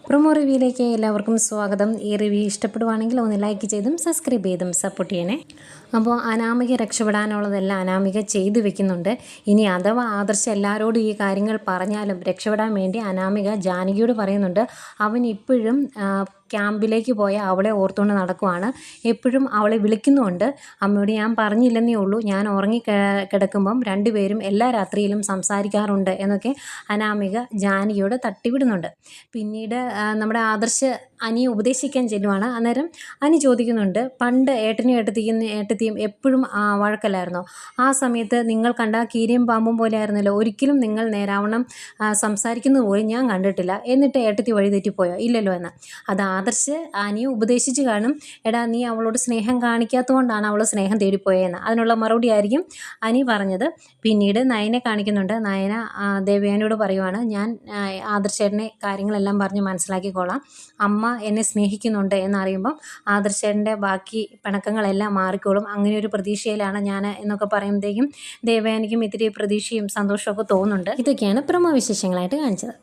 Promo റിവ്യൂയിലേക്ക് എല്ലാവർക്കും സ്വാഗതം. ഈ റിവ്യൂ ഇഷ്ടപ്പെടുവാണെങ്കിൽ ഒന്ന് ലൈക്ക് ചെയ്തും സബ്സ്ക്രൈബ് ചെയ്തും സപ്പോർട്ട് ചെയ്യണേ. അപ്പോൾ അനാമിക രക്ഷപ്പെടാനുള്ളതെല്ലാം അനാമിക ചെയ്തു വെക്കുന്നുണ്ട്. ഇനി അഥവാ ആദർശ് എല്ലാവരോടും ഈ കാര്യങ്ങൾ പറഞ്ഞാലും രക്ഷപ്പെടാൻ വേണ്ടി അനാമിക ജാനകിയോട് പറയുന്നുണ്ട്. അവൻ ഇപ്പോഴും ക്യാമ്പിലേക്ക് പോയ അവളെ ഓർത്തുകൊണ്ട് നടക്കുവാണ്. എപ്പോഴും അവളെ വിളിക്കുന്നുമുണ്ട്. അമ്മയോട് ഞാൻ പറഞ്ഞില്ലെന്നേ ഉള്ളൂ, ഞാൻ ഉറങ്ങി കിടക്കുമ്പം രണ്ടുപേരും എല്ലാ രാത്രിയിലും സംസാരിക്കാറുണ്ട് എന്നൊക്കെ അനാമിക ജാനകിയോട് തട്ടിവിടുന്നുണ്ട്. പിന്നീട് നമ്മുടെ ആദർശ് അനിയെ ഉപദേശിക്കാൻ ചെല്ലുവാണ്. അന്നേരം അനി ചോദിക്കുന്നുണ്ട്, പണ്ട് ഏട്ടത്തിയും എപ്പോഴും വഴക്കല്ലായിരുന്നോ? ആ സമയത്ത് നിങ്ങൾ കണ്ട കീരിയും പാമ്പും പോലെ ആയിരുന്നല്ലോ, ഒരിക്കലും നിങ്ങൾ നേരാവണ്ണം സംസാരിക്കുന്നത് പോലും ഞാൻ കണ്ടിട്ടില്ല. എന്നിട്ട് ഏട്ടത്തി വഴി തെറ്റിപ്പോയോ? ഇല്ലല്ലോ എന്ന്. അത് ആദർശ് അനിയെ ഉപദേശിച്ച് കാണും. എടാ, നീ അവളോട് സ്നേഹം കാണിക്കാത്തതുകൊണ്ടാണ് അവൾ സ്നേഹം തേടിപ്പോയെന്ന്. അതിനുള്ള മറുപടി ആയിരിക്കും അനി പറഞ്ഞത്. പിന്നീട് നയനെ കാണിക്കുന്നുണ്ട്. നയന ദേവയാനിയോട് പറയുവാണ്, ഞാൻ ആദർശേട്ടനെ കാര്യങ്ങളെല്ലാം പറഞ്ഞ് മനസ്സിലാക്കിക്കോളാം. അമ്മ എന്നെ സ്നേഹിക്കുന്നുണ്ട് എന്നറിയുമ്പം ആദർശേട്ടൻ്റെ ബാക്കി പിണക്കങ്ങളെല്ലാം മാറിക്കോളും. അങ്ങനെ ഒരു പ്രതീക്ഷയിലാണ് ഞാൻ എന്നൊക്കെ പറയുമ്പോഴത്തേക്കും ദേവയാനിക്കും ഇത്തിരി പ്രതീക്ഷയും സന്തോഷമൊക്കെ തോന്നുന്നുണ്ട്. ഇതൊക്കെയാണ് പ്രമോ വിശേഷങ്ങളായിട്ട് കാണിച്ചത്.